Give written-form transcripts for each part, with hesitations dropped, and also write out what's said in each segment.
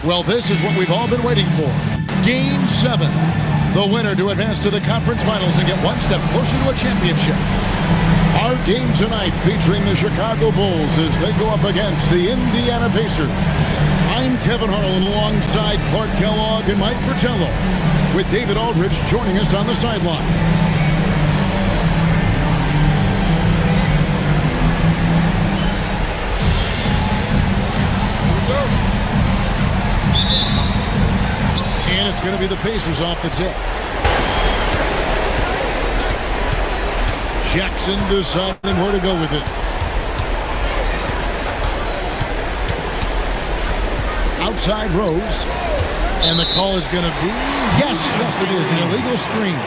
Well, this is what we've all been waiting for. Game 7. The winner to advance to the conference finals and get one step closer to a championship. Our game tonight featuring the Chicago Bulls as they go up against the Indiana Pacers. I'm Kevin Harlan alongside Clark Kellogg and Mike Fratello, with David Aldridge joining us on the sideline. And it's going to be the Pacers off the tip. Jackson deciding where to go with it. Outside Rose. And the call is going to be, yes, it is, an illegal screen.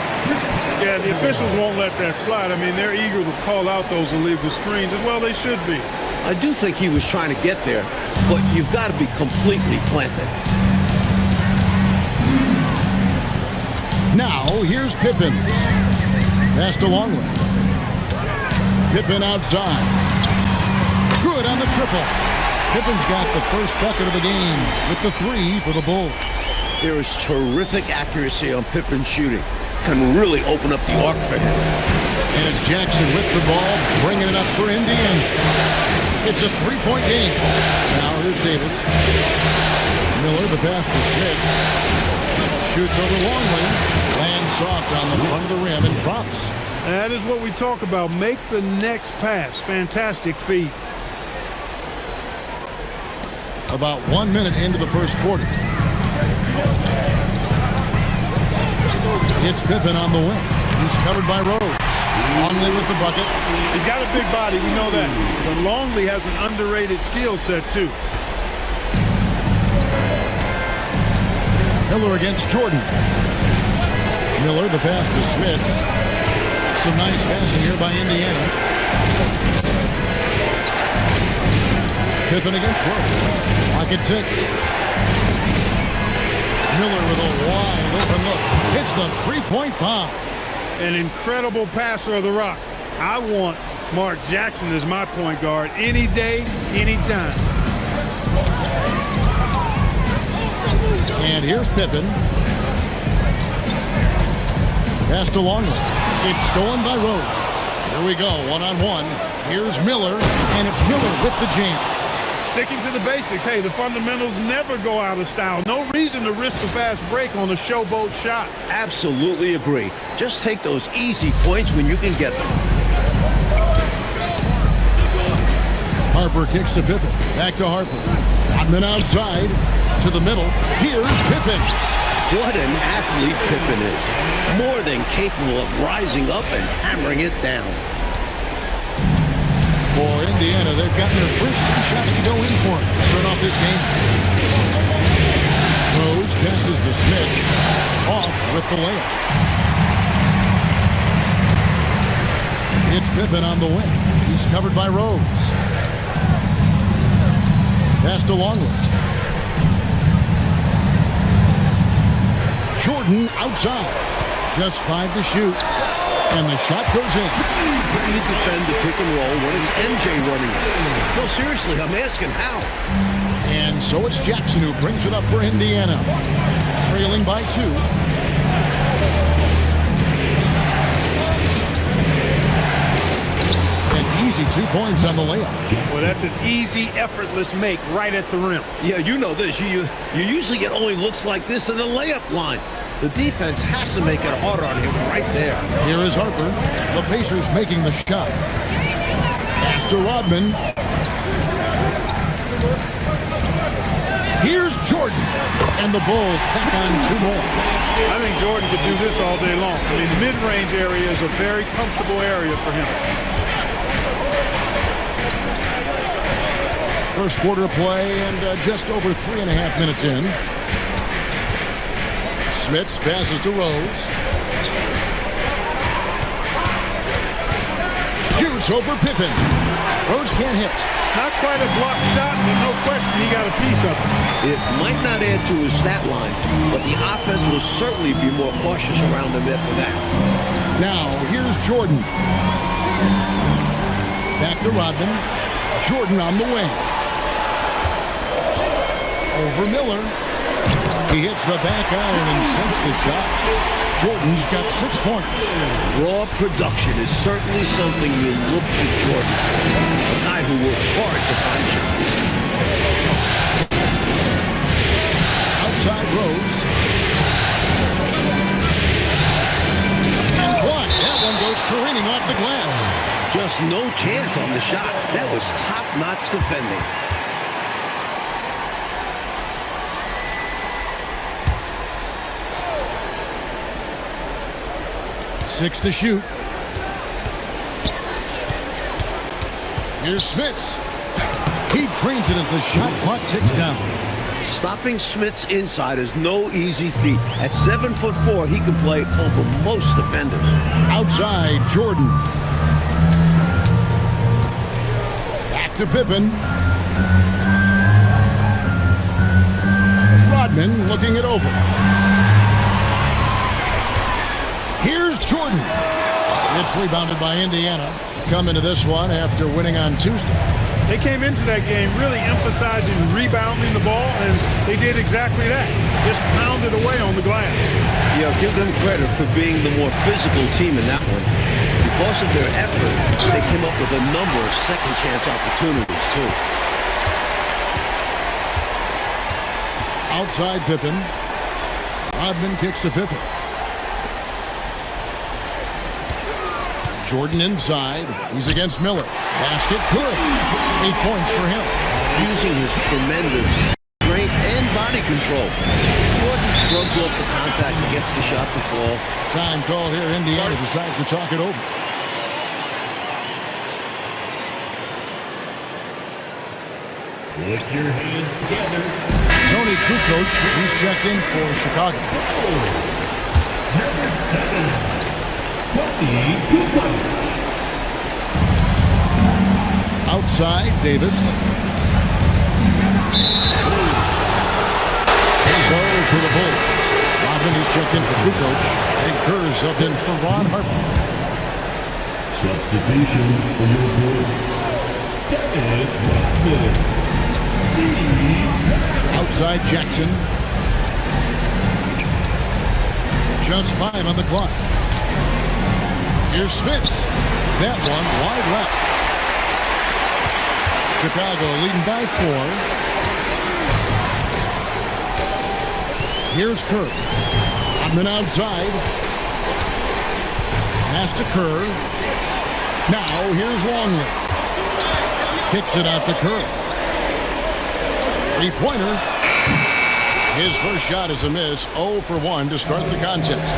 Yeah, the officials won't let that slide. I mean, they're eager to call out those illegal screens. As well they should be. I do think he was trying to get there, but you've got to be completely planted. Now, here's Pippen. Pass to Longley. Pippen outside. Good on the triple. Pippen's got the first bucket of the game with the 3 for the Bulls. There is terrific accuracy on Pippen's shooting. Can really open up the arc for him. And it's Jackson with the ball, bringing it up for Indiana. It's a 3-point game. Now here's Davis. Miller, the pass to Smith. Shoots over Longley. Lands soft on the front of the rim and drops. That is what we talk about. Make the next pass. Fantastic feed. About 1 minute into the first quarter. It's Pippen on the wing. He's covered by Rose. Longley with the bucket. He's got a big body, we know that. But Longley has an underrated skill set, too. Miller against Jordan. Miller, the pass to Smith. Some nice passing here by Indiana. Pippen against Rose. Pocket 6. Miller with a wide open look. Hits the 3-point bomb. An incredible passer of the rock. I want Mark Jackson as my point guard any day, anytime. And here's Pippen. Pass to Longley. It's stolen by Rose. Here we go, one-on-one. Here's Miller, and it's Miller with the jam. Sticking to the basics. Hey, the fundamentals never go out of style. No reason to risk the fast break on a showboat shot. Absolutely agree. Just take those easy points when you can get them. Harper kicks to Pippen. Back to Harper. Rodman outside. To the middle. Here's Pippen. What an athlete Pippen is. More than capable of rising up and hammering it down. For Indiana, they've gotten their first 3 shots to go in for it to start off this game. Rose passes to Smith. Off with the layup. It's Pippen on the wing. He's covered by Rose. Pass to Longley. Jordan outside. Just 5 to shoot. And the shot goes in. How do you defend the pick and roll when it's MJ running it? No, seriously, I'm asking how. And so it's Jackson who brings it up for Indiana. Trailing by 2. An easy 2 points on the layup. Well, that's an easy, effortless make right at the rim. Yeah, you know this. You usually get only looks like this in the layup line. The defense has to make it harder on him right there. Here is Harper. The Pacers making the shot. Pass to Rodman. Here's Jordan. And the Bulls tack on 2 more. I think Jordan could do this all day long. I mean, the mid-range area is a very comfortable area for him. First quarter of play and just over 3.5 minutes in. Smith passes to Rose. Shoots over Pippen. Rose can't hit. Not quite a blocked shot, but no question he got a piece of it. It might not add to his stat line, but the offense will certainly be more cautious around him after that. Now, here's Jordan. Back to Rodman. Jordan on the wing. Over Miller. He hits the back iron and sinks the shot. Jordan's got 6 points. Raw production is certainly something you look to Jordan for. A guy who works hard to find shots. Outside Rose. And blocked. That one goes careening off the glass. Just no chance on the shot. That was top-notch defending. 6 to shoot. Here's Smits. He trains it as the shot clock ticks down. Stopping Smits inside is no easy feat. At 7'4", he can play over most defenders. Outside, Jordan. Back to Pippen. Rodman looking it over. Here's Jordan. It's rebounded by Indiana. Come into this one after winning on Tuesday. They came into that game really emphasizing rebounding the ball, and they did exactly that. Just pounded away on the glass. Yeah, give them credit for being the more physical team in that one. Because of their effort, they came up with a number of second-chance opportunities, too. Outside Pippen. Rodman kicks to Pippen. Jordan inside. He's against Miller. Basket good. 8 points for him. Using his tremendous strength and body control. Jordan shrugs off the contact and gets the shot to fall. Time called here. Indiana decides to talk it over. Put your hands together. Tony Kukoc, he's checked in for Chicago. Number 7. Outside, Davis. So for the Bulls. Rodman is checked in for Kukoc. And Kerr's up in for Ron Harper. Substitution for your Bulls. Dennis Rodman. Outside Jackson. Just 5 on the clock. Here's Smits. That one wide left. Chicago leading by 4. Here's Kerr. Rodman outside. Pass to Kerr. Now here's Longley. Kicks it out to Kerr. 3-pointer. His first shot is a miss. 0 for 1 to start the contest.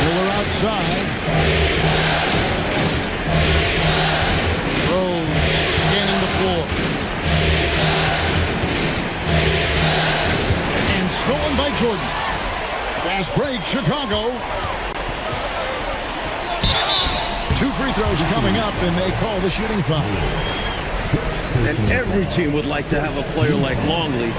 Miller outside. Rose scanning the floor. And stolen by Jordan. Fast break, Chicago. 2 free throws coming up, and they call the shooting foul. And every team would like to have a player like Longley.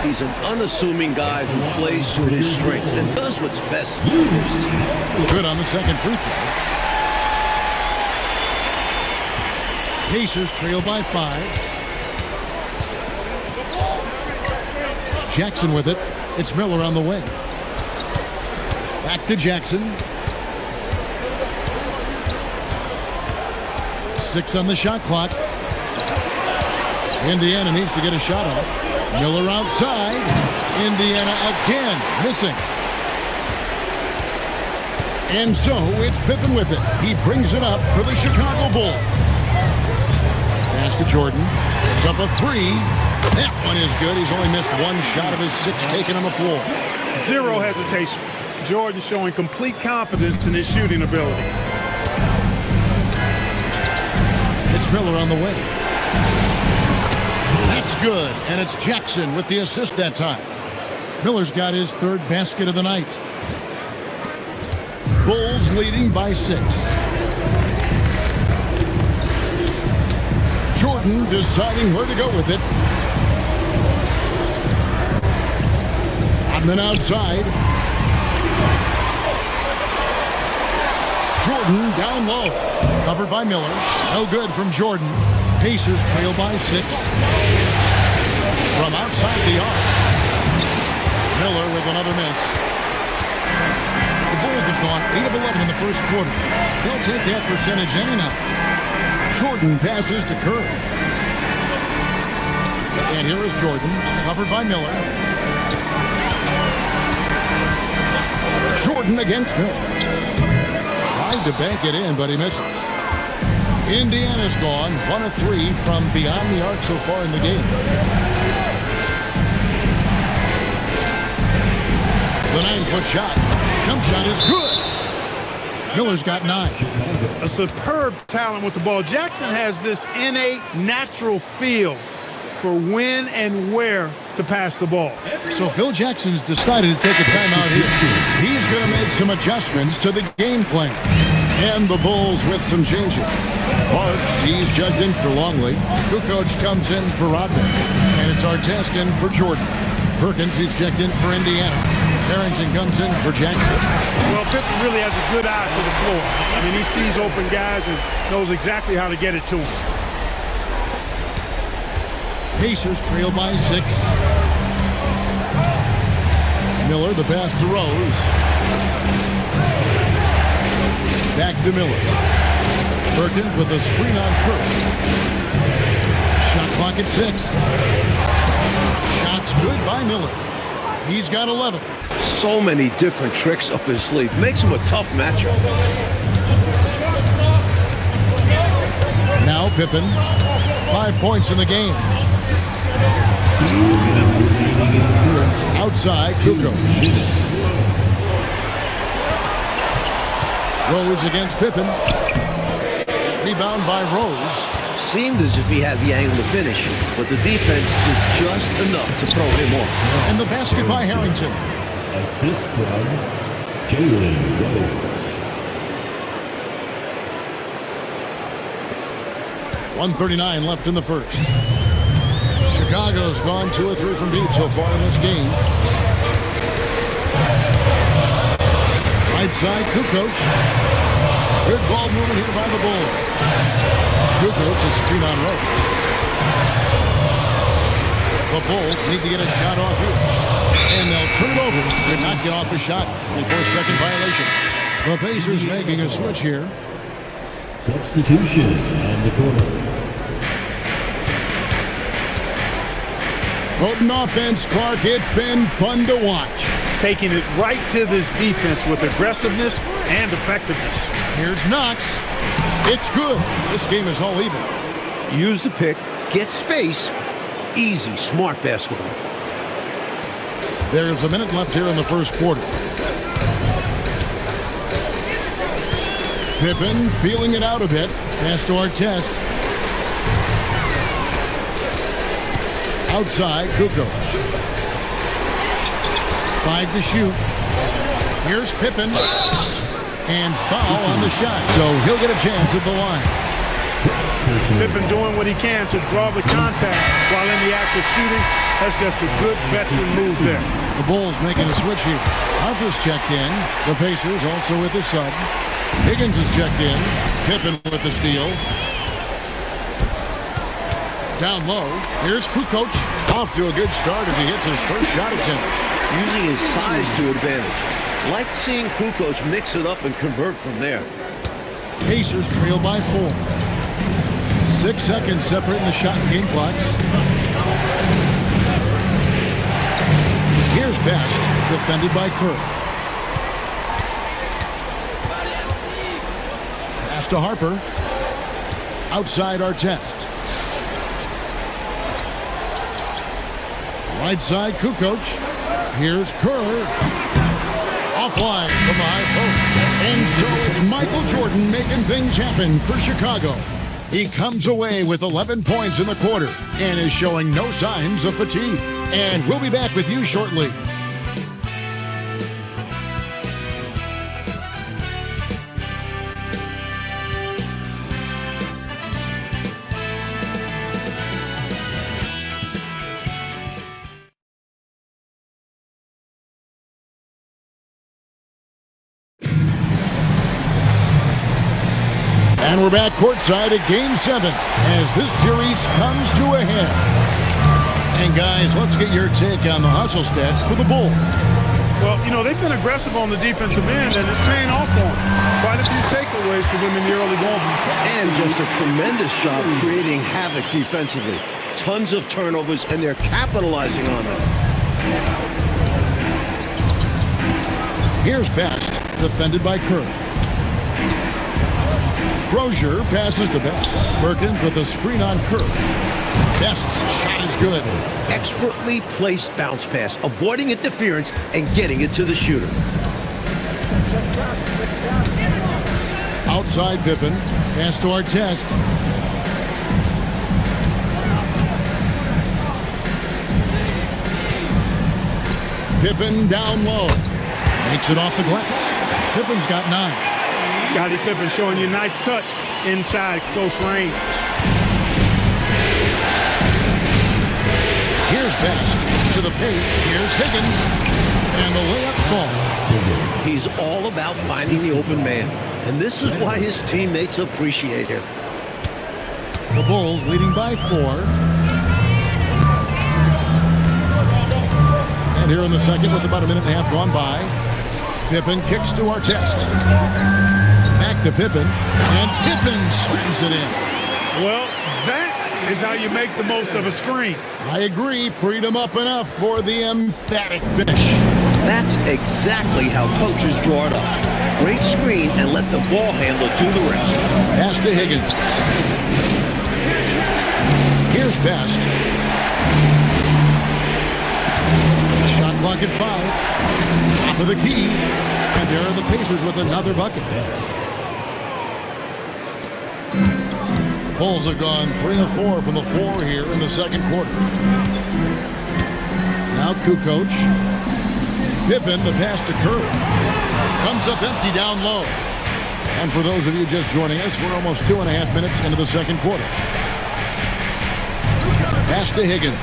He's an unassuming guy who plays to his strengths and does what's best for his team. Good on the second free throw. Pacers trail by 5. Jackson with it. It's Miller on the wing. Back to Jackson. 6 on the shot clock. Indiana needs to get a shot off. Miller outside. Indiana again missing. And so it's Pippen with it. He brings it up for the Chicago Bulls. Pass to Jordan. It's up a 3. That one is good. He's only missed 1 shot of his 6 taken on the floor. Zero hesitation. Jordan showing complete confidence in his shooting ability. It's Miller on the way. That's good, and it's Jackson with the assist that time. Miller's got his 3rd basket of the night. Bulls leading by 6. Jordan deciding where to go with it. Rodman outside. Jordan down low. Covered by Miller. No good from Jordan. Pacers trail by 6. From outside the arc. Miller with another miss. The Bulls have gone 8 of 11 in the first quarter. They'll take that percentage any night. Jordan passes to Kerr. And here is Jordan, covered by Miller. Jordan against Miller. Tried to bank it in, but he misses. Indiana's gone 1 of 3 from beyond the arc so far in the game. The 9-foot shot. Jump shot is good. Miller's got 9. A superb talent with the ball. Jackson has this innate, natural feel for when and where to pass the ball. So Phil Jackson's decided to take a timeout here. He's going to make some adjustments to the game plan. And the Bulls with some changes. Parks, he's jugged in for Longley. Kukoc comes in for Rodman. And it's Artest in for Jordan. Perkins, he's checked in for Indiana. Harrington comes in for Jackson. Well, Pippen really has a good eye for the floor. I mean, he sees open guys and knows exactly how to get it to them. Pacers trail by 6. Miller, the pass to Rose. Back to Miller. Perkins with a screen on Curry. Shot clock at 6. Shots good by Miller. He's got 11. So many different tricks up his sleeve. Makes him a tough matchup. Now Pippen. 5 points in the game. Outside, Kukoc. Rose against Pippen. Rebound by Rose. Seemed as if he had the angle to finish, but the defense did just enough to throw him off. And the basket by Harrington. Assist from Jalen Rose. 1:39 left in the first. Chicago's gone 2 of 3 from deep so far in this game. Right side, Kukoc. Good ball movement here by the Bulls. Kukoc is screen on Rose. The Bulls need to get a shot off here. And they'll turn it over. Did not get off a shot. 24-second violation. The Pacers making a switch here. Substitution on the corner. Potent offense, Clark. It's been fun to watch. Taking it right to this defense with aggressiveness and effectiveness. Here's Knox. It's good. This game is all even. Use the pick, get space. Easy, smart basketball. There's a minute left here in the first quarter. Pippen feeling it out a bit. Pass to Artest. Outside, Kukoc. 5 to shoot. Here's Pippen. And foul on the shot. So he'll get a chance at the line. Pippen doing what he can to draw the contact while in the act of shooting. That's just a good veteran move there. The Bulls making a switch here. Harper's checked in. The Pacers also with the sub. Higgins is checked in. Pippen with the steal. Down low. Here's Kukoc. Off to a good start as he hits his first shot attempt. Using his size to advantage. Like seeing Kukoc mix it up and convert from there. Pacers trail by 4. 6 seconds separating the shot and game clocks. Here's Best, defended by Kerr. Pass to Harper. Outside Artest. Right side, Kukoc. Here's Kerr. Offline from the high post. And so it's Michael Jordan making things happen for Chicago. He comes away with 11 points in the quarter and is showing no signs of fatigue. And we'll be back with you shortly. And we're back courtside at Game 7 as this series comes to a head. And guys, let's get your take on the hustle stats for the Bulls. Well, you know, they've been aggressive on the defensive end, and it's paying off for them. Quite a few takeaways for them in the early going. And just a tremendous job creating havoc defensively. Tons of turnovers, and they're capitalizing on them. Here's Best, defended by Kerr. Crozier passes to Best. Perkins with a screen on Kerr. Best's shot is good. Expertly placed bounce pass, avoiding interference and getting it to the shooter. Outside Pippen. Pass to Artest. Pippen down low. Makes it off the glass. Pippen's got 9. Scottie Pippen showing you a nice touch inside close range. Here's Best to the paint. Here's Higgins. And the layup falls. He's all about finding the open man. And this is why his teammates appreciate him. The Bulls leading by 4. And here in the second with about a minute and a half gone by. Pippen kicks to Artest. Back to Pippen. And Pippen slams it in. Well, that is how you make the most of a screen. I agree. Freed him up enough for the emphatic finish. That's exactly how coaches draw it up. Great screen and let the ball handler do the rest. Pass to Higgins. Here's Best. Shot clock at 5. Top of the key. And there are the Pacers with another bucket. Bulls have gone 3 of 4 from the floor here in the second quarter. Now Kukoc. Pippen, the pass to Kerr. Comes up empty down low. And for those of you just joining us, we're almost 2.5 minutes into the second quarter. Pass to Higgins.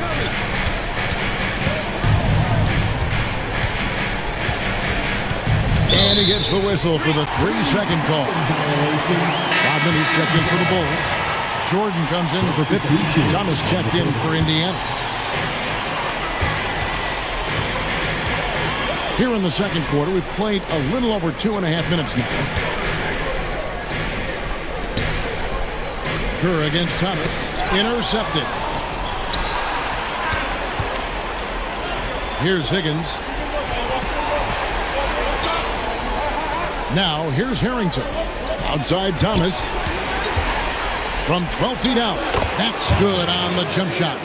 And he gets the whistle for the 3-second call. Rodman, he's checked in for the Bulls. Jordan comes in for Pippen. Thomas checked in for Indiana. Here in the second quarter, we've played a little over 2.5 minutes now. Kerr against Thomas. Intercepted. Here's Higgins. Now, here's Harrington. Outside Thomas. From 12 feet out. That's good on the jump shot.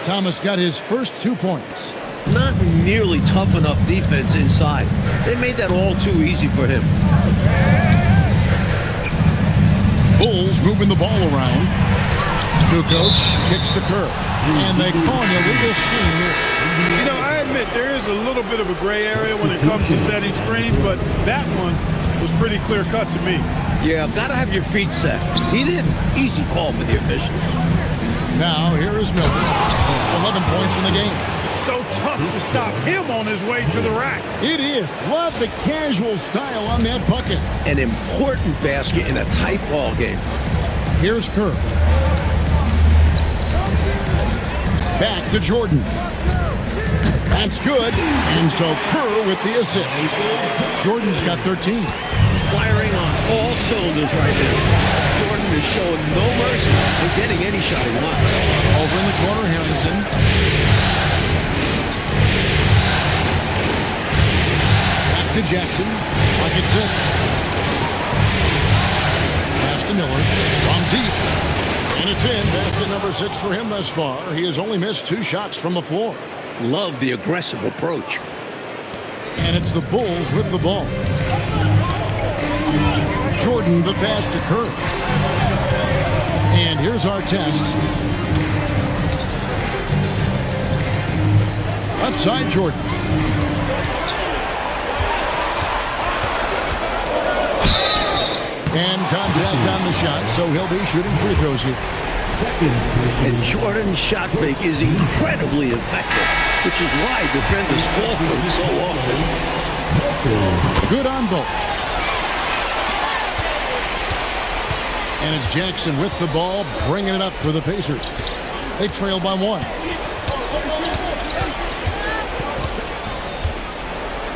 Thomas got his first 2 points. Not nearly tough enough defense inside. They made that all too easy for him. Bulls moving the ball around. Kukoc kicks to Kerr. And they call an illegal screen here. You know, I admit there is a little bit of a gray area when it comes to setting screens, but that one was pretty clear cut to me. Yeah, gotta have your feet set. He didn't. Easy call for the officials. Now, here is Miller. 11 points in the game. So tough to stop him on his way to the rack. It is. Love the casual style on that bucket. An important basket in a tight ball game. Here's Kerr. Back to Jordan. That's good. And so Kerr with the assist. Jordan's got 13. Firing on all cylinders right now. Jordan is showing no mercy and getting any shot he wants. Over in the corner, Harrington. Back to Jackson. Bucket 6. Pass to Miller. From deep. And it's in. Basket number 6 for him thus far. He has only missed 2 shots from the floor. Love the aggressive approach. And it's the Bulls with the ball. Jordan, the pass to Kerr. And here's Artest. Left side, Jordan. And contact on the shot, so he'll be shooting free throws here. And Jordan's shot fake is incredibly effective, which is why defenders fall for him so often. Good on both. And it's Jackson with the ball, bringing it up for the Pacers. They trail by 1.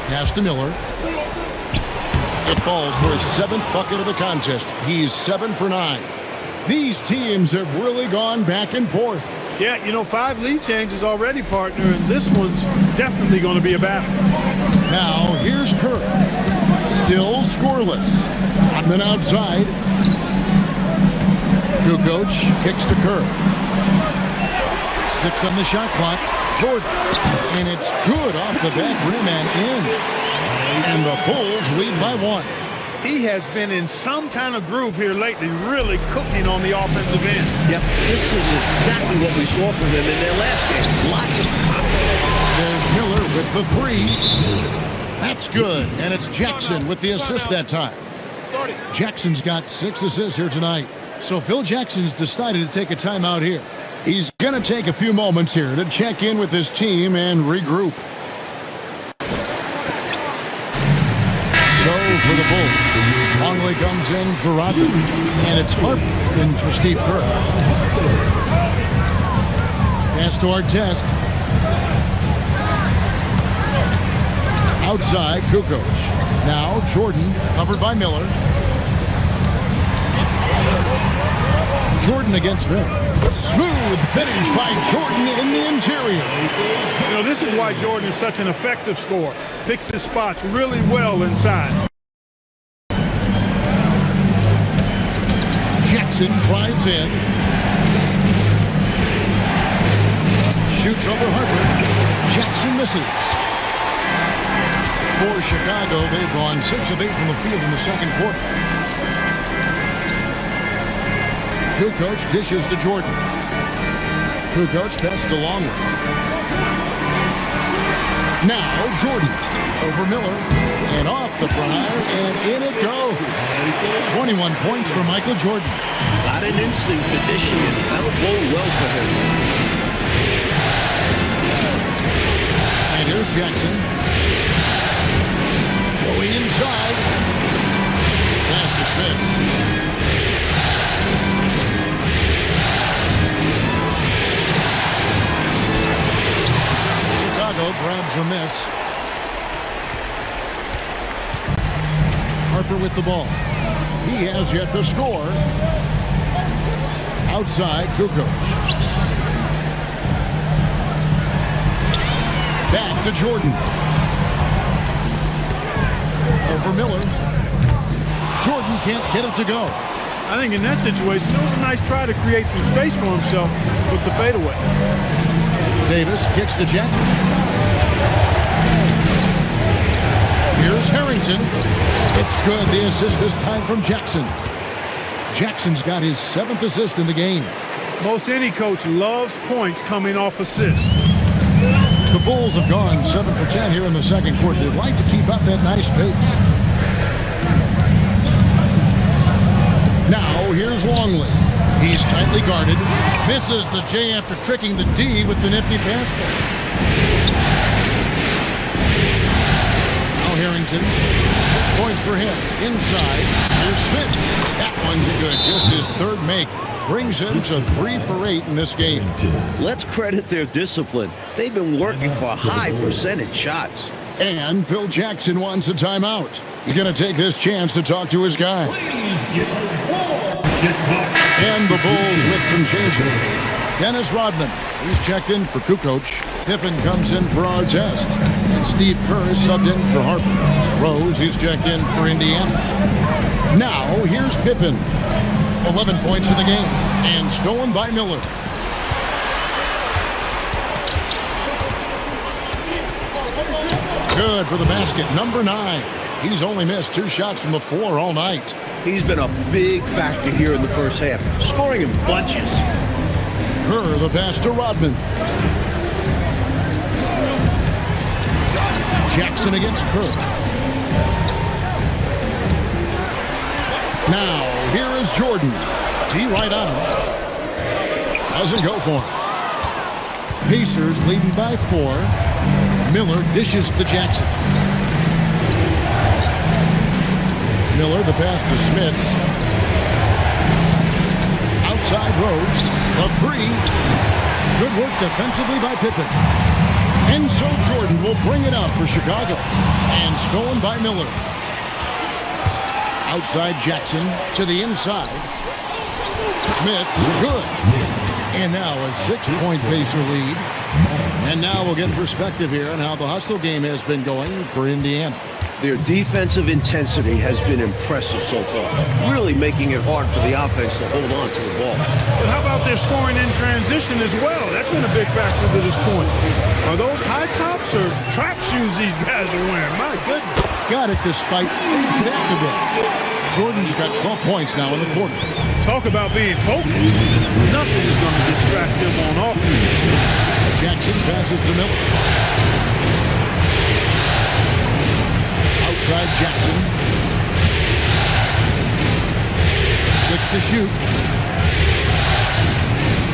Pass to Miller. It falls for his 7th bucket of the contest. He's 7 for 9. These teams have really gone back and forth. Yeah, 5 lead changes already, partner, and this one's definitely going to be a battle. Now, here's Kerr. Still scoreless. Rodman outside. Kukoc kicks to Kerr. 6 on the shot clock. Jordan. And it's good off the back rim and in. And the Bulls lead by 1. He has been in some kind of groove here lately, really cooking on the offensive end. Yep, this is exactly what we saw from him in their last game. Lots of confidence. There's Miller with the 3. That's good. And it's Jackson with the assist that time. Jackson's got 6 assists here tonight. So Phil Jackson's decided to take a timeout here. He's going to take a few moments here to check in with his team and regroup. So for the Bulls, Longley comes in for Rodman, and it's Harper in for Steve Kerr. Pass to Artest. Outside, Kukoc. Now Jordan, covered by Miller. Jordan against Miller. Smooth finish by Jordan in the interior. This is why Jordan is such an effective scorer. Picks his spots really well inside. Jackson drives in. Shoots over Harper. Jackson misses. For Chicago, they've gone 6 of 8 from the field in the second quarter. Kukoc dishes to Jordan. Kukoc pass to Longley. Now Jordan over Miller and off the prior, and in it goes. 21 points for Michael Jordan. Got an instinct for dishing it. That'll bode well for him. And here's Jackson. Going inside. Pass to Smith. Grabs the miss. Harper with the ball. He has yet to score. Outside, Kukoc. Back to Jordan. Over Miller. Jordan can't get it to go. I think in that situation, it was a nice try to create some space for himself with the fadeaway. Davis kicks to Jackson. Here's Harrington. It's good. The assist this time from Jackson. Jackson's got his 7th assist in the game. Most any coach loves points coming off assists. The Bulls have gone 7 for 10 here in the second quarter. They'd like to keep up that nice pace. Now here's Longley. He's tightly guarded. Misses the J after tricking the D with the nifty pass there. Harrington, 6 points for him. Inside, here's Smith. That one's good. Just his 3rd make. Brings him to 3 for 8 in this game. Let's credit their discipline. They've been working for high percentage shots. And Phil Jackson wants a timeout. He's going to take this chance to talk to his guy. And the Bulls with some changes. Dennis Rodman, he's checked in for Kukoc. Pippen comes in for Artest. And Steve Kerr is subbed in for Harper. Rose, he's checked in for Indiana. Now, here's Pippen. 11 points in the game. And stolen by Miller. Good for the basket, number 9. He's only missed 2 shots from the floor all night. He's been a big factor here in the first half, scoring in bunches. Kerr, the pass to Rodman. Jackson against Kerr. Now, here is Jordan. D right on him. Doesn't go for him. Pacers leading by 4. Miller dishes to Jackson. Miller, the pass to Smith. outside Rose. The three. Good work defensively by Pippen. And so Jordan will bring it out for Chicago. And stolen by Miller. Outside Jackson to the inside. Smith's good. And now a 6-point Pacer lead. And now we'll get perspective here on how the hustle game has been going for Indiana. Their defensive intensity has been impressive so far, really making it hard for the offense to hold on to the ball. But how about their scoring in transition as well? That's been a big factor to this point. Are those high tops or track shoes these guys are wearing? My goodness. Got it despite fading back a bit. Jordan's got 12 points now in the quarter. Talk about being focused. Nothing is going to distract him on offense. Jackson passes to Miller. Outside Jackson. 6 to shoot.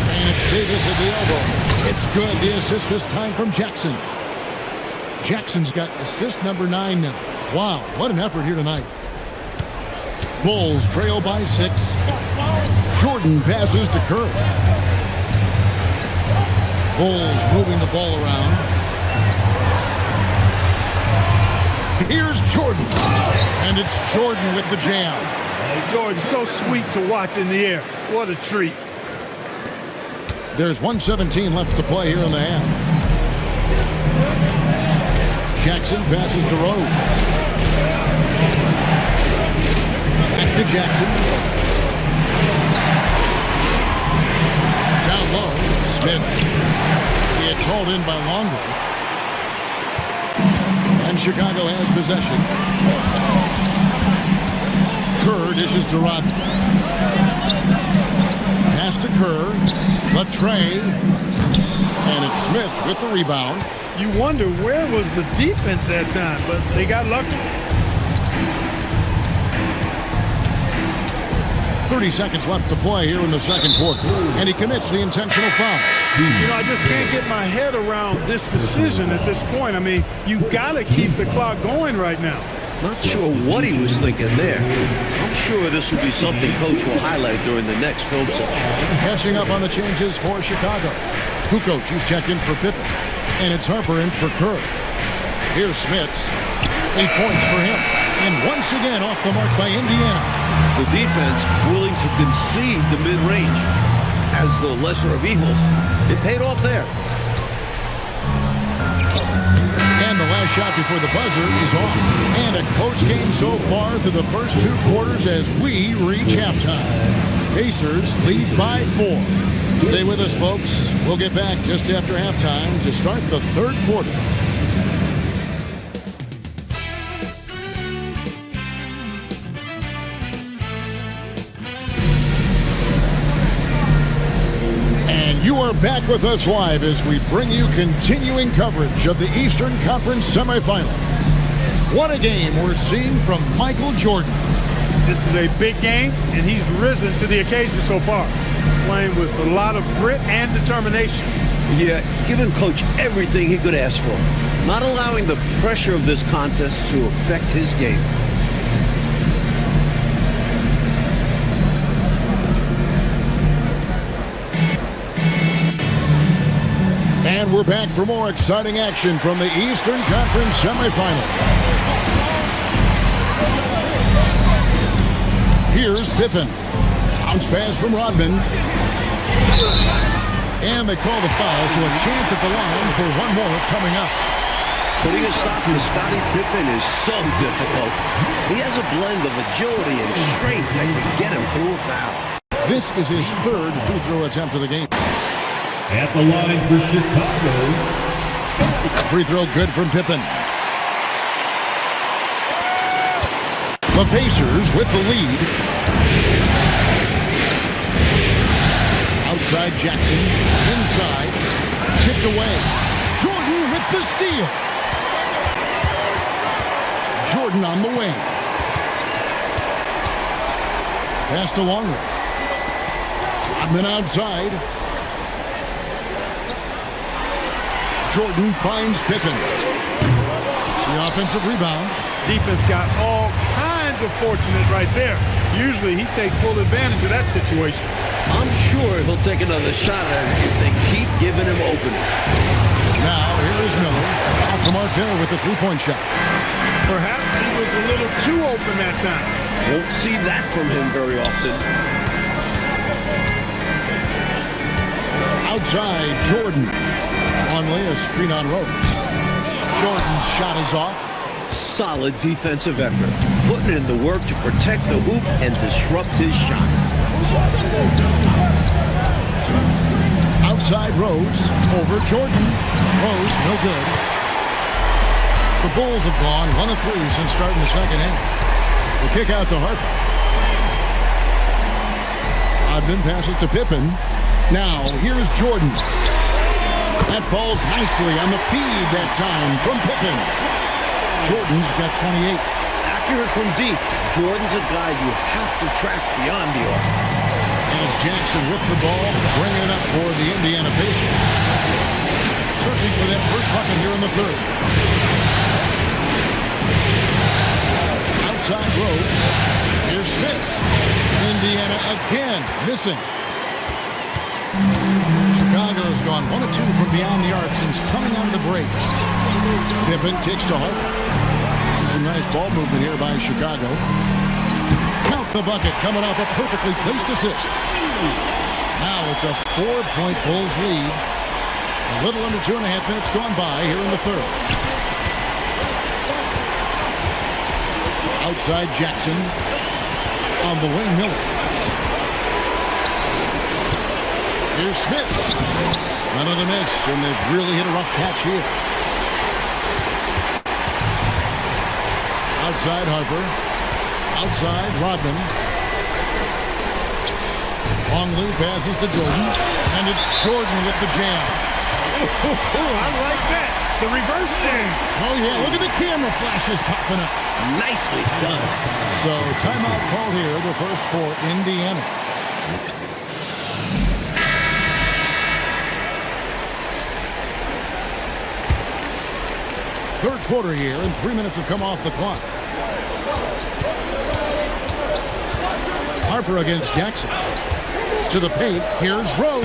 And it's Davis at the elbow. It's good. The assist this time from Jackson. Jackson's got assist number 9 now. Wow, what an effort here tonight. Bulls trail by 6. Jordan passes to Kerr. Bulls moving the ball around. Here's Jordan. And it's Jordan with the jam. Hey, Jordan, so sweet to watch in the air. What a treat. There's 1:17 left to play here in the half. Jackson passes to Rose. Back to Jackson. Down low. Smith. It's hauled in by Longley. And Chicago has possession. Kerr dishes to Rodman. Pass to Kerr. The tray. And it's Smith with the rebound. You wonder where was the defense that time, but they got lucky. 30 seconds left to play here in the second quarter. And he commits the intentional foul. You know, I just can't get my head around this decision at this point. I mean, you've got to keep the clock going right now. Not sure what he was thinking there. I'm sure this will be something Coach will highlight during the next film session. Catching up on the changes for Chicago. Kukoc, he's checked in for Pippen. And it's Harper in for Kerr. Here's Smiths. 8 points for him. And once again off the mark by Indiana. The defense willing to concede the mid-range as the lesser of evils. It paid off there. And the last shot before the buzzer is off. And a close game so far through the first 2 quarters as we reach halftime. Pacers lead by 4. Stay with us, folks. We'll get back just after halftime to start the third quarter. You are back with us live as we bring you continuing coverage of the Eastern Conference semifinals. What a game we're seeing from Michael Jordan. This is a big game, and he's risen to the occasion so far, playing with a lot of grit and determination. Yeah, giving Coach everything he could ask for, not allowing the pressure of this contest to affect his game. And we're back for more exciting action from the Eastern Conference semifinals. Here's Pippen. Bounce pass from Rodman. And they call the foul, so a chance at the line for one more coming up. Putting a stop to Scottie Pippen is so difficult. He has a blend of agility and strength that can get him through a foul. This is his 3rd free throw attempt of the game. At the line for Chicago. Free throw good from Pippen. The Pacers with the lead. Outside Jackson. Inside. Tipped away. Jordan with the steal. Jordan on the wing. Pass to Longley. Rodman outside. Jordan finds Pippen. The offensive rebound. Defense got all kinds of fortunate right there. Usually he takes full advantage of that situation. I'm sure he'll take another shot at it if they keep giving him openings. Now, here is Miller. Off the mark there with the three-point shot. Perhaps he was a little too open that time. Won't see that from him very often. Outside, Jordan. Only a screen on Rose. Jordan's shot is off. Solid defensive effort. Putting in the work to protect the hoop and disrupt his shot. Outside Rose. Over Jordan. Rose, no good. The Bulls have gone 1 of 3 since starting the second half. The kick out to Harper. Odman passes to Pippen. Now, here's Jordan. That falls nicely on the feed that time from Pippen. Jordan's got 28. Accurate from deep. Jordan's a guy you have to track beyond the arc. As Jackson with the ball, bringing it up for the Indiana Pacers. Searching for that first bucket here in the third. Outside Rose. Here's Smith. Indiana again missing. Chicago's gone 1 of 2 from beyond the arc since coming out of the break. Pippen kicks to Harper. Some nice ball movement here by Chicago. Count the bucket coming off a perfectly placed assist. Now it's a 4-point Bulls lead. A little under 2.5 minutes gone by here in the third. Outside Jackson. On the wing, Miller. Here's Smith. Another miss, and they've really hit a rough patch here. Outside Harper. Outside Rodman. Longley passes to Jordan. And it's Jordan with the jam. I like that. The reverse jam. Oh, yeah. Look at the camera flashes popping up. Nicely done. So, timeout called here. The first for Indiana. Third quarter here, and 3 minutes have come off the clock. Harper against Jackson. To the paint, here's Rose,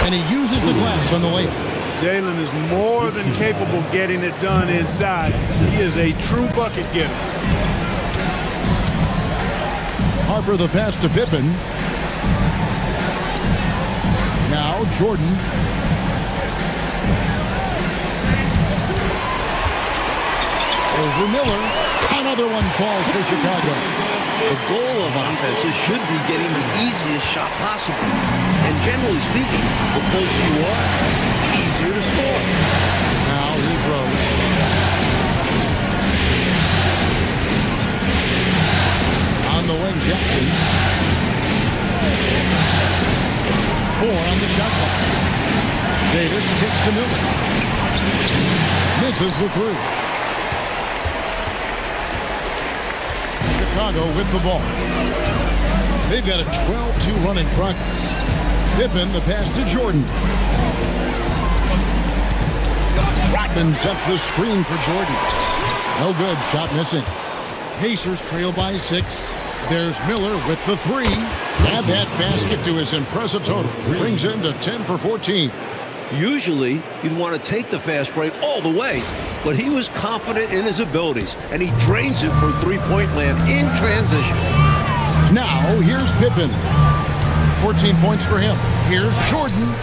and he uses the glass on the layup. Jalen is more than capable getting it done inside. He is a true bucket getter. Harper the pass to Pippen. Now Jordan. Over Miller. Another one falls for Chicago. The goal of offenses should be getting the easiest shot possible. And generally speaking, the closer you are, the easier to score. Now here's Rose. On the wing, Jackson. 4 on the shot clock. Davis kicks to Miller. Misses the 3. Chicago with the ball. They've got a 12-2 run in progress. Pippen the pass to Jordan. Rodman sets the screen for Jordan. No good, shot missing. Pacers trail by 6. There's Miller with the 3. Add that basket to his impressive total. Brings him to 10 for 14. Usually, you'd want to take the fast break all the way, but he was confident in his abilities, and he drains it from three-point land in transition. Now, here's Pippen. 14 points for him. Here's Jordan.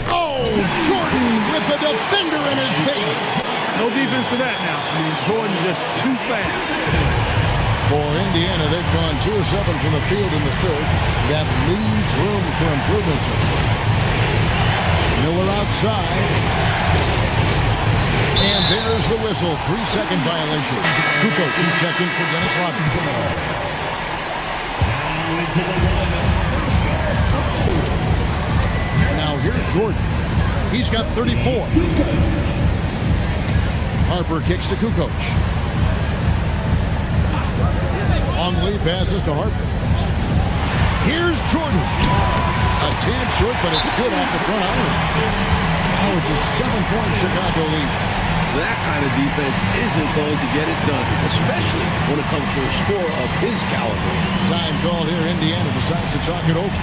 Oh, Jordan with the defender in his face. No defense for that now. I mean, Jordan just too fast. For Indiana, they've gone 2 of 7 from the field in the third. That leaves room for improvements. Miller outside. And there's the whistle. 3-second violation. Kukoc, he's checked in for Dennis Rodman. Now here's Jordan. He's got 34. Harper kicks to Kukoc. Longley passes to Harper. Here's Jordan. A tad short, but it's good off the front iron. Oh, it's a 7-point Chicago lead. That kind of defense isn't going to get it done, especially when it comes to a score of his caliber. Time called here. Indiana decides to talk it over.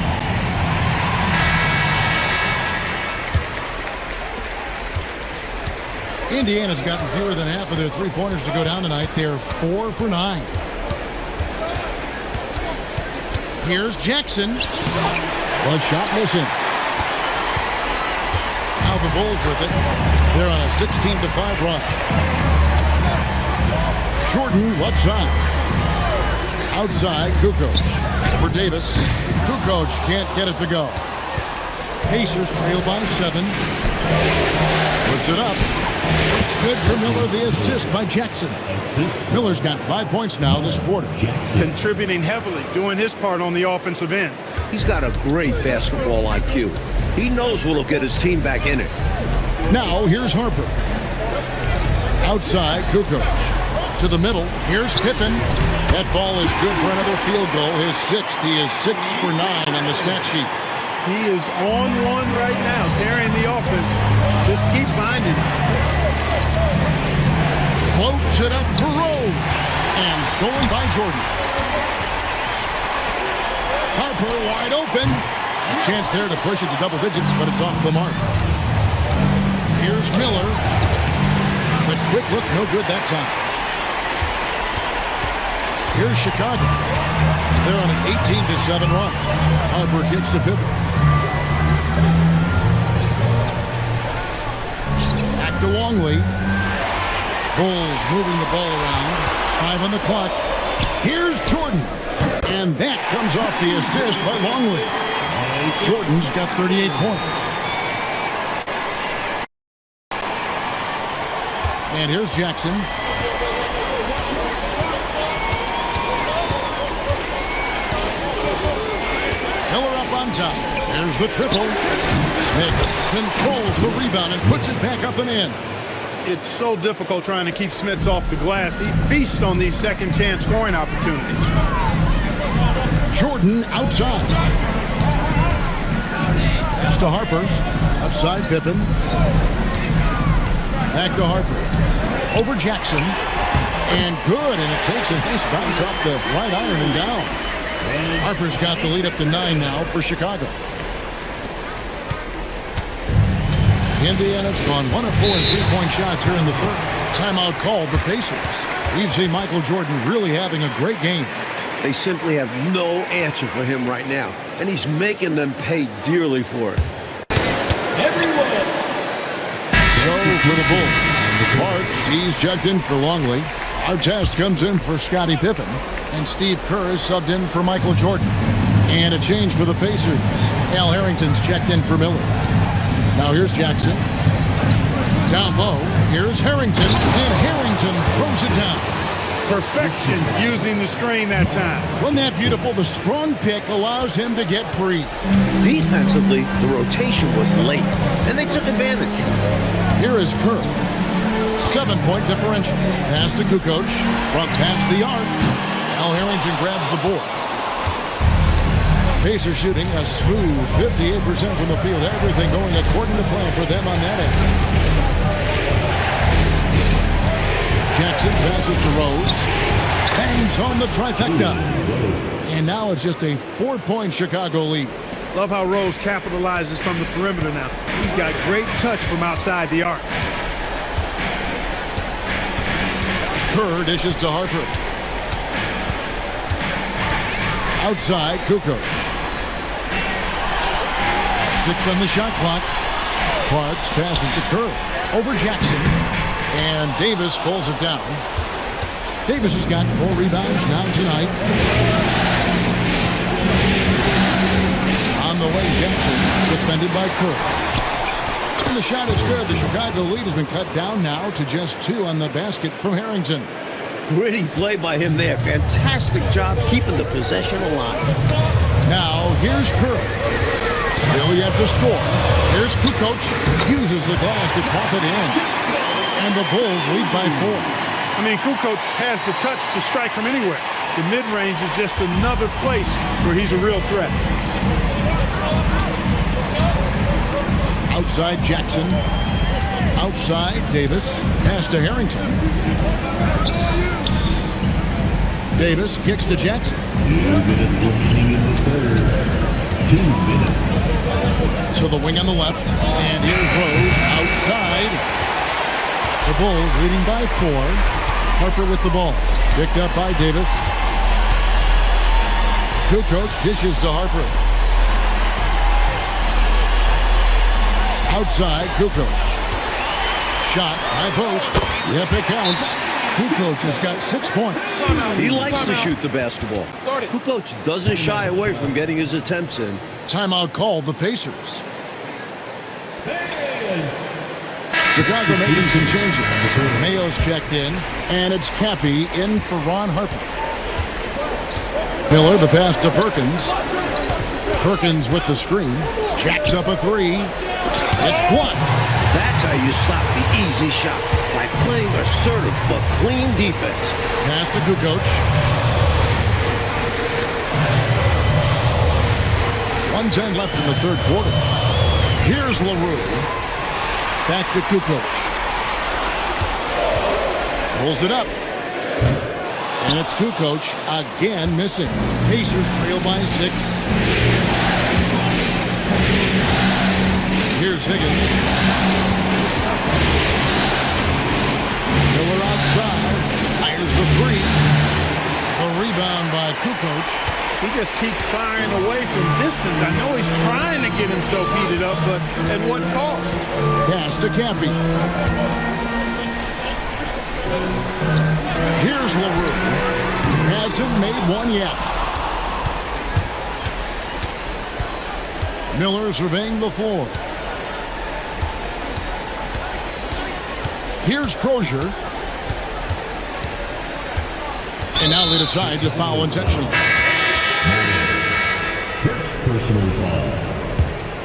Indiana's gotten fewer than half of their three-pointers to go down tonight. They're 4 for 9. Here's Jackson. One shot missing. Now the Bulls with it. They're on a 16-5 run. Jordan left side. Outside, Kukoc. For Davis. Kukoc can't get it to go. Pacers trail by 7. Puts it up. It's good for Miller. The assist by Jackson. Miller's got 5 points now this quarter. Contributing heavily, doing his part on the offensive end. He's got a great basketball IQ. He knows what'll get his team back in it. Now, here's Harper. Outside, Kukoc. To the middle. Here's Pippen. That ball is good for another field goal. His 6th. He is 6 for 9 on the stat sheet. He is on one right now, carrying the offense. Just keep finding it. Floats it up for Rose. And stolen by Jordan. Harper wide open. A chance there to push it to double digits, but it's off the mark. Here's Miller. The quick look, no good that time. Here's Chicago. They're on an 18-7 run. Harper gets to pivot. Back to Longley. Bulls moving the ball around. 5 on the clock. Here's Jordan. And that comes off the assist by Longley. Jordan's got 38 points. And here's Jackson. Miller up on top. There's the triple. Smith controls the rebound and puts it back up and in. It's so difficult trying to keep Smits off the glass. He feasts on these second chance scoring opportunities. Jordan outside. Pass to Harper. Outside Pippen. Back to Harper. Over Jackson. And good. And it takes a nice bounce off the right iron and down. Harper's got the lead up to 9 now for Chicago. Indiana's gone 1 of 4 in three-point shots here in the third. Timeout called the Pacers. We've seen Michael Jordan really having a great game. They simply have no answer for him right now, and he's making them pay dearly for it. Everyone. So for the Bulls, Parks, he's checked in for Longley. Artest comes in for Scottie Pippen. And Steve Kerr is subbed in for Michael Jordan. And a change for the Pacers. Al Harrington's checked in for Miller. Now here's Jackson. Down low, here's Harrington. And Harrington throws it down. Perfection using the screen that time. Wasn't that beautiful? The strong pick allows him to get free. Defensively, the rotation was late, and they took advantage. Here is Kerr. 7-point differential. Pass to Kukoc. Front past the arc. Al Harrington grabs the board. Pacers shooting a smooth 58% from the field. Everything going according to plan for them on that end. Jackson passes to Rose. Bangs home the trifecta. And now it's just a 4-point Chicago lead. Love how Rose capitalizes from the perimeter now. He's got great touch from outside the arc. Kerr dishes to Harper. Outside, Kukoc. 6 on the shot clock. Parks passes to Kerr. Over Jackson. And Davis pulls it down. Davis has got 4 rebounds now tonight. On the way, Jackson, defended by Kerr. And the shot is good. The Chicago lead has been cut down now to just 2 on the basket from Harrington. Gritty play by him there. Fantastic job keeping the possession alive. Now, here's Kerr. Still yet to score. Here's Kukoc. Uses the glass to trap it in. And the Bulls lead by 4. I mean, Kukoc has the touch to strike from anywhere. The mid-range is just another place where he's a real threat. Outside Jackson. Outside Davis. Pass to Harrington. Davis kicks to Jackson. 2 minutes remaining in the third. 2 minutes. So the wing on the left. And here's Rose outside. The Bulls leading by 4. Harper with the ball. Picked up by Davis. Kukoc dishes to Harper. Outside, Kukoc. Shot, high post. Yep, it counts. Kukoc has got 6 points. He likes to shoot the basketball. Kukoc doesn't shy away from getting his attempts in. Timeout called the Pacers. Chicago making some changes. Mayo's checked in, and it's Caffey in for Ron Harper. Miller, the pass to Perkins. Perkins with the screen. Jacks up a 3. It's blocked. That's how you stop the easy shot, by playing assertive but clean defense. Pass to Kukoc. 1:10 left in the third quarter. Here's LaRue. Back to Kukoc. Pulls it up. And it's Kukoc again missing. Pacers trail by 6. Here's Higgins. Miller outside. Fires the 3. A rebound by Kukoc. He just keeps firing away from distance. I know he's trying to get himself heated up, but at what cost? Pass to Caffey. Here's LaRue. Hasn't made one yet. Miller surveying the floor. Here's Crozier. And now they decide to foul intentionally. First personal foul.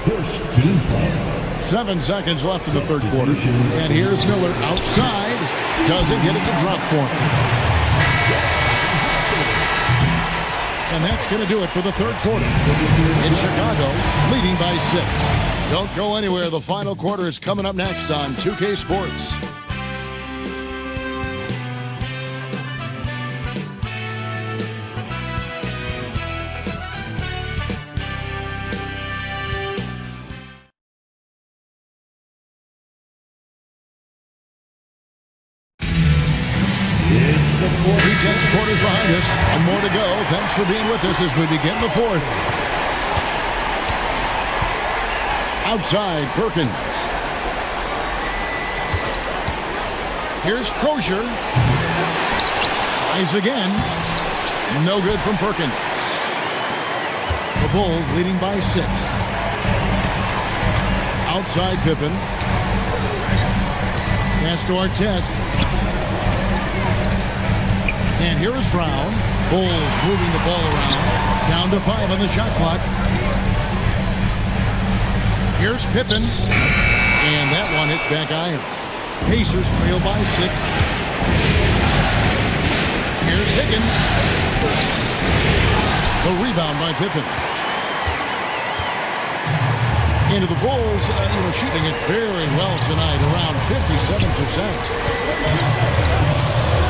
First team foul. 7 seconds left in the third quarter. And here's Miller outside. Doesn't get it to drop for him. And that's going to do it for the third quarter. In Chicago, leading by 6. Don't go anywhere. The final quarter is coming up next on 2K Sports. Three tenths quarters behind us, and more to go. Thanks for being with us as we begin the fourth. Outside, Perkins. Here's Crozier. Tries again. No good from Perkins. The Bulls leading by 6. Outside, Pippen. Pass to Artest. And here is Brown. Bulls moving the ball around. Down to 5 on the shot clock. Here's Pippen. And that one hits back iron. Pacers trail by 6. Here's Higgins. The rebound by Pippen. Into the Bulls, shooting it very well tonight, around 57%.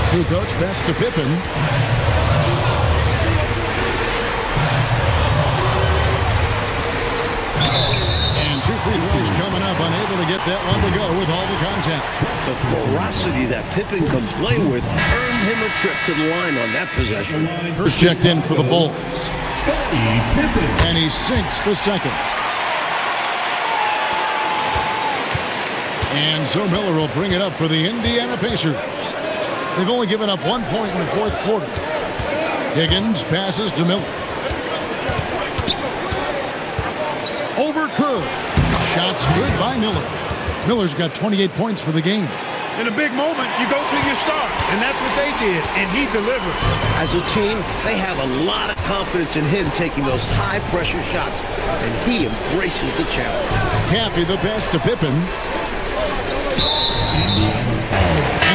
Kukoc pass to Pippen. And 2 free throws coming up, unable to get that one to go with all the contact. The ferocity that Pippen can play with earned him a trip to the line on that possession. First checked in for the Bulls. And he sinks the second. And so Miller will bring it up for the Indiana Pacers. They've only given up 1 point in the fourth quarter. Higgins passes to Miller. Over Kerr. Shots good by Miller. Miller's got 28 points for the game. In a big moment, you go to your star, and that's what they did, and he delivered. As a team, they have a lot of confidence in him taking those high-pressure shots, and he embraces the challenge. Caffey the pass to Pippen.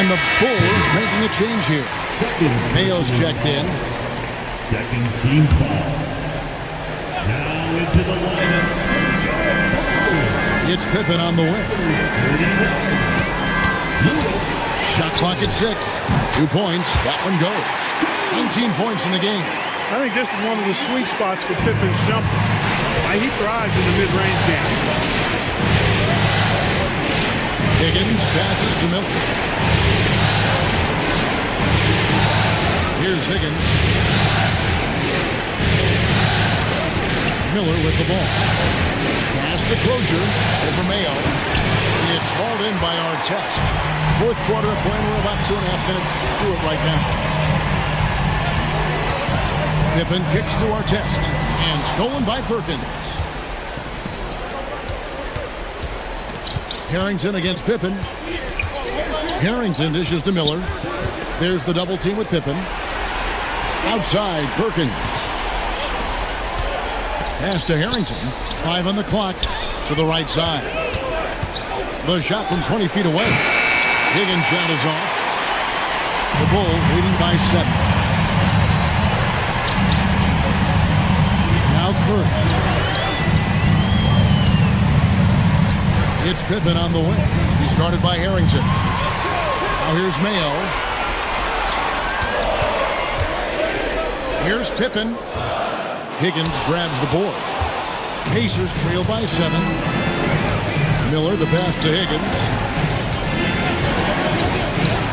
And the Bulls making a change here. Mayo's checked in. Second team foul. Now into the lineup. It's Pippen on the wing. Shot clock at 6. 2 points. That one goes. 19 points in the game. I think this is one of the sweet spots for Pippen's jumper. He thrives in the mid-range game. Higgins passes to Miller. Here's Higgins. Miller with the ball. Pass to Closure over Mayo. It's hauled in by Artest. Fourth quarter of play. We're about 2.5 minutes through it right now. Pippen kicks to Artest. And stolen by Perkins. Harrington against Pippen. Harrington dishes to Miller. There's the double team with Pippen. Outside, Perkins. Pass to Harrington. 5 on the clock to the right side. The shot from 20 feet away. Higgins' shot is off. The Bulls leading by 7. Now Curry. It's Pippen on the wing. He's guarded by Harrington. Now here's Mayo. Here's Pippen. Higgins grabs the board. Pacers trail by 7. Miller, the pass to Higgins.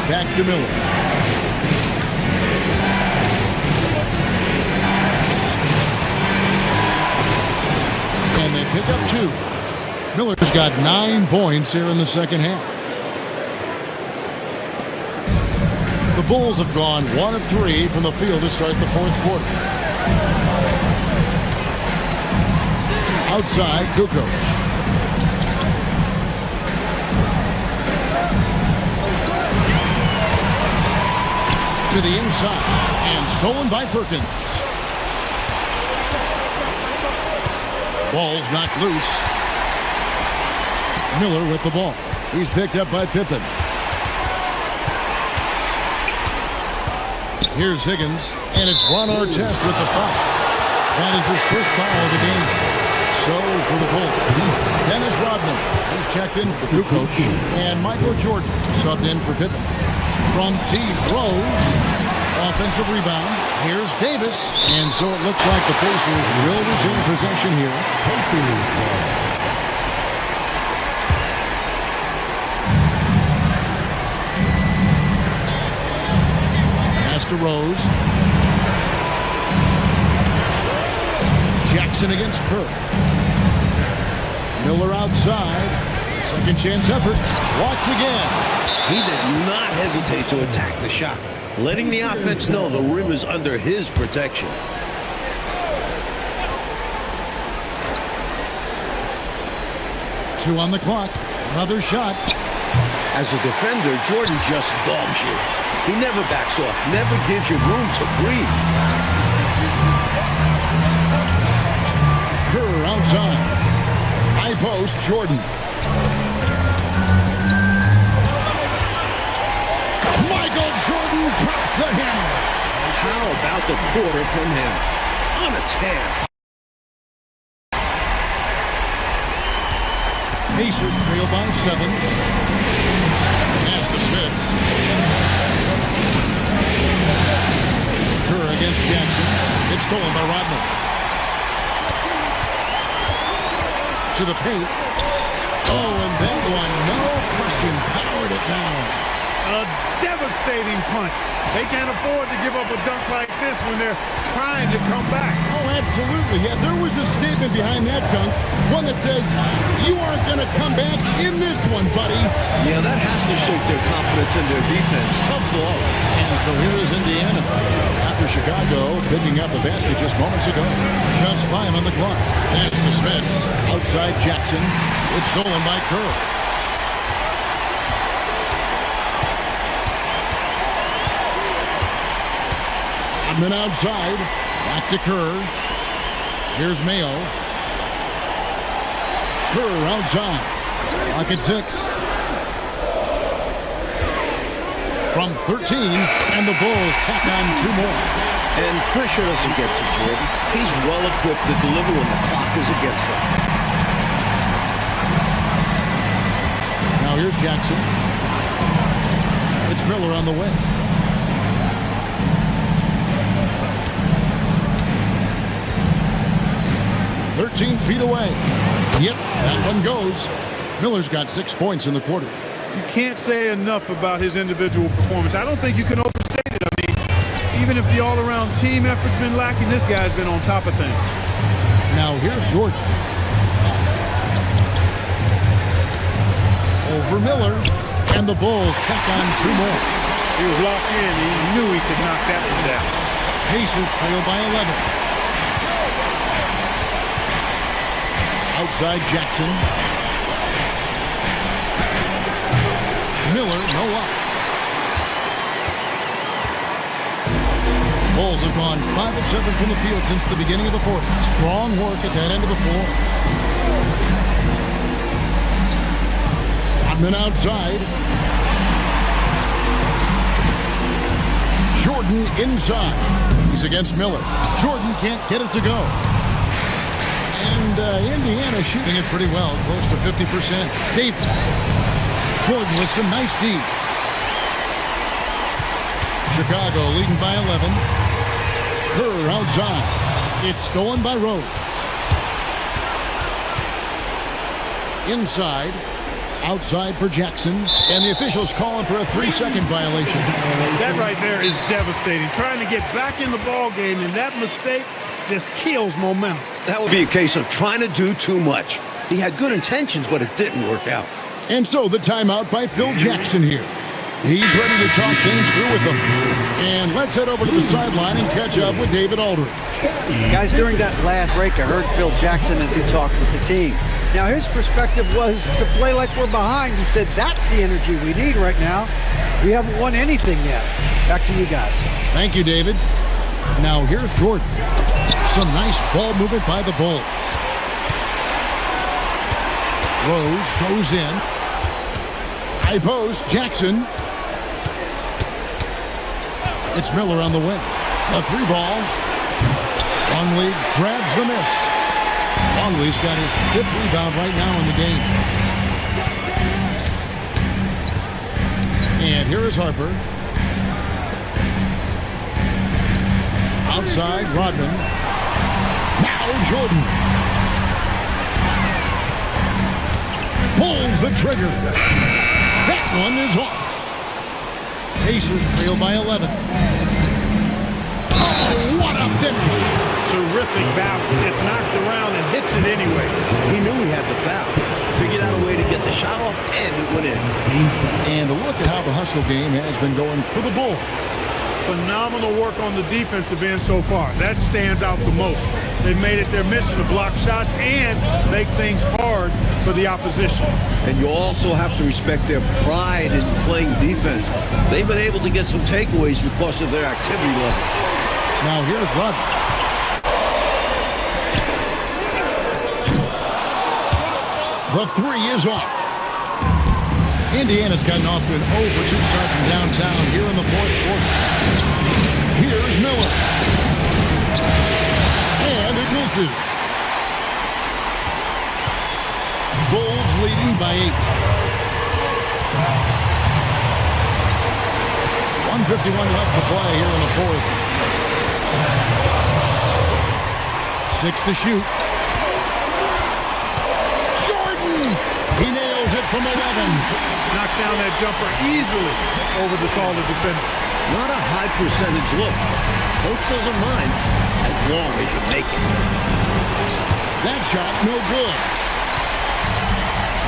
Back to Miller. And they pick up 2. Miller's got 9 points here in the second half. The Bulls have gone 1 of 3 from the field to start the fourth quarter. Outside, Kukoc. To the inside, and stolen by Perkins. Ball's knocked loose. Miller with the ball. He's picked up by Pippen. Here's Higgins, and it's Ron Artest with the foul. That is his first foul of the game. So for the Bulls, Dennis Rodman, he's checked in for Kukoc, and Michael Jordan subbed in for Pippen. From T. Rose, offensive rebound. Here's Davis, and so it looks like the Pacers will retain possession here. Pass to Rose. Jackson against Kerr. Miller outside. Second chance effort. Blocked again. He did not hesitate to attack the shot, letting the offense know the rim is under his protection. Two on the clock. Another shot. As a defender, Jordan just dogs you. He never backs off, never gives you room to breathe. Kerr outside. High post, Jordan. Michael Jordan drops the hammer. How about the quarter from him? On a tear. Pacers trail by 7. Pass to Smith. Kerr against Jackson. It's stolen by Rodman. To the paint. Oh, and that one, no question, powered it down. A devastating punch. They can't afford to give up a dunk like this when they're trying to come back. Oh, absolutely. Yeah, there was a statement behind that dunk. One that says, you aren't going to come back in this one, buddy. Yeah, that has to shake their confidence in their defense. Tough blow. And so here is Indiana. After Chicago picking up a basket just moments ago. Just 5 on the clock. Pass to Smith. Outside Jackson. It's stolen by Kerr. Rodman outside. Back to Kerr. Here's Mayo. Kerr outside. Clock at 6. From 13, and the Bulls tack on 2 more. And pressure doesn't get to Jordan. He's well equipped to deliver when the clock is against him. Now here's Jackson. It's Miller on the way. "13 feet away." Yep, that one goes. Miller's got 6 points in the quarter. You can't say enough about his individual performance. I don't think you can overstate it. I mean, Even if the all-around team effort's been lacking, this guy's been on top of things. Now here's Jordan. Over Miller, and the Bulls tack on 2 more. He was locked in. He knew he could knock that one down. Pacers trail by 11. Outside Jackson. Miller, no up. Bulls have gone 5 of 7 from the field since the beginning of the fourth. Strong work at that end of the floor. Rodman outside. Jordan inside. He's against Miller. Jordan can't get it to go. And Indiana shooting it pretty well, close to 50%. Davis. Jordan with some nice D. Chicago leading by 11. Kerr outside. It's stolen by Rose. Inside. Outside for Jackson. And the officials calling for a 3-second violation. That right there is devastating. Trying to get back in the ball game, and that mistake just kills momentum. That would be a case of trying to do too much. He had good intentions, but it didn't work out. And so the timeout by Phil Jackson here. He's ready to talk things through with them. And let's head over to the sideline and catch up with David Aldridge. Guys, during that last break, I heard Phil Jackson as he talked with the team. Now, his perspective was to play like we're behind. He said, that's the energy we need right now. We haven't won anything yet. Back to you guys. Thank you, David. Now here's Jordan. Some nice ball movement by the Bulls. Rose goes in. High post, Jackson. It's Miller on the wing. A 3-ball. Longley grabs the miss. Longley's got his 5th rebound right now in the game. And here is Harper. Outside, Rodman. Now Jordan. Pulls the trigger. That one is off. Pacers trail by 11. Oh, what a finish. Terrific balance. Gets knocked around and hits it anyway. He knew he had the foul. Figured out a way to get the shot off, and it went in. And look at how the hustle game has been going for the Bulls. Phenomenal work on the defensive end so far. That stands out the most. They've made it their mission to block shots and make things hard for the opposition. And you also have to respect their pride in playing defense. They've been able to get some takeaways because of their activity level. Now here's Rodman. The 3 is off. Indiana's gotten off to an 0-for-2 start from downtown here in the fourth quarter. Here's Miller. And it misses. Bulls leading by 8. 1:51 left to play here in the fourth. 6 to shoot. Jordan! He nails it from 11. Knocks down that jumper easily over the taller defender. Not a high percentage look. Coach doesn't mind as long as you make it. That shot, no good.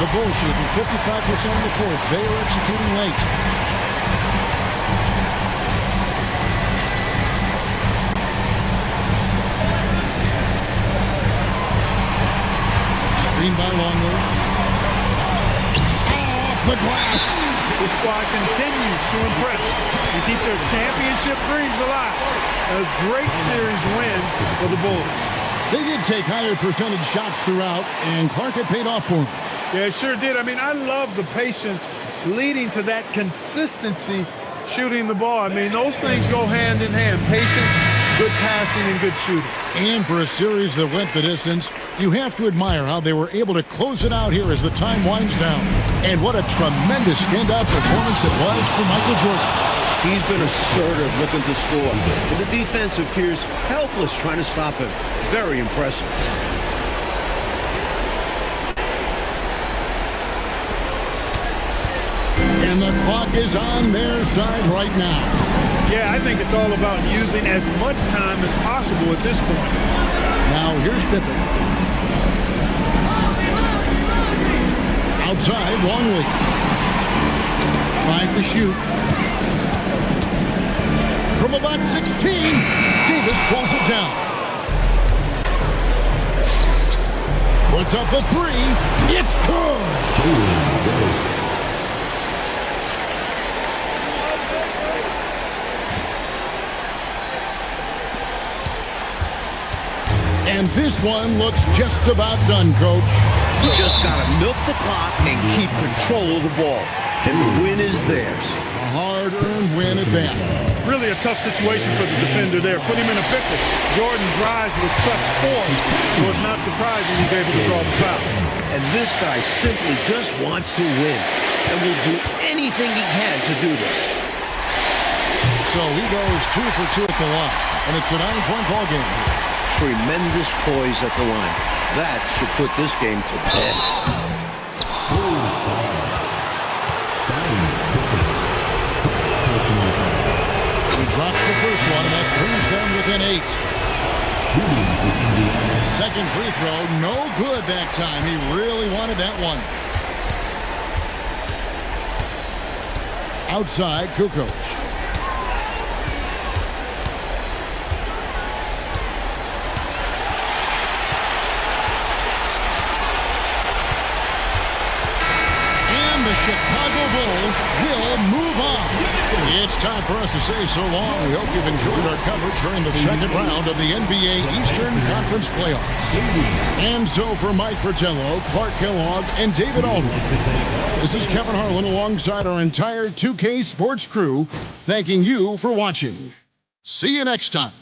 The Bulls shooting 55% in the fourth. They are executing late. Screen by Longley. Off the glass. The squad continues to impress and keep their championship dreams alive. A great series win for the Bulls. They did take higher percentage shots throughout, and Clark had paid off for them. Yeah, it sure did. I mean, I love the patience leading to that consistency shooting the ball. I mean, those things go hand in hand. Patience, good passing, and good shooting. And for a series that went the distance, you have to admire how they were able to close it out here as the time winds down. And what a tremendous standout performance it was for Michael Jordan. He's been assertive looking to score. And the defense appears helpless trying to stop him. Very impressive. And the clock is on their side right now. Yeah, I think it's all about using as much time as possible at this point. Now here's Pippen. Outside, Longley. 5 to shoot. From about 16, Davis pulls it down. Puts up the 3. It's good. And this one looks just about done, Coach. You just got to milk the clock and keep control of the ball. And the win is theirs. A hard-earned win at that. Really a tough situation for the defender there. Put him in a pickle. Jordan drives with such force, so it's not surprising he's able to draw the foul. And this guy simply just wants to win and will do anything he can to do this. So he goes 2 for 2 at the line, and it's a 9-point ball game. Tremendous poise at the line. That should put this game to bed. He drops the first one, and that brings them within 8. Second free throw, no good that time. He really wanted that one. Outside, Kukoc. The Chicago Bulls will move on. It's time for us to say so long. We hope you've enjoyed our coverage during the second round of the NBA Eastern Conference Playoffs. And so for Mike Fratello, Clark Kellogg, and David Aldridge, this is Kevin Harlan alongside our entire 2K Sports crew, thanking you for watching. See you next time.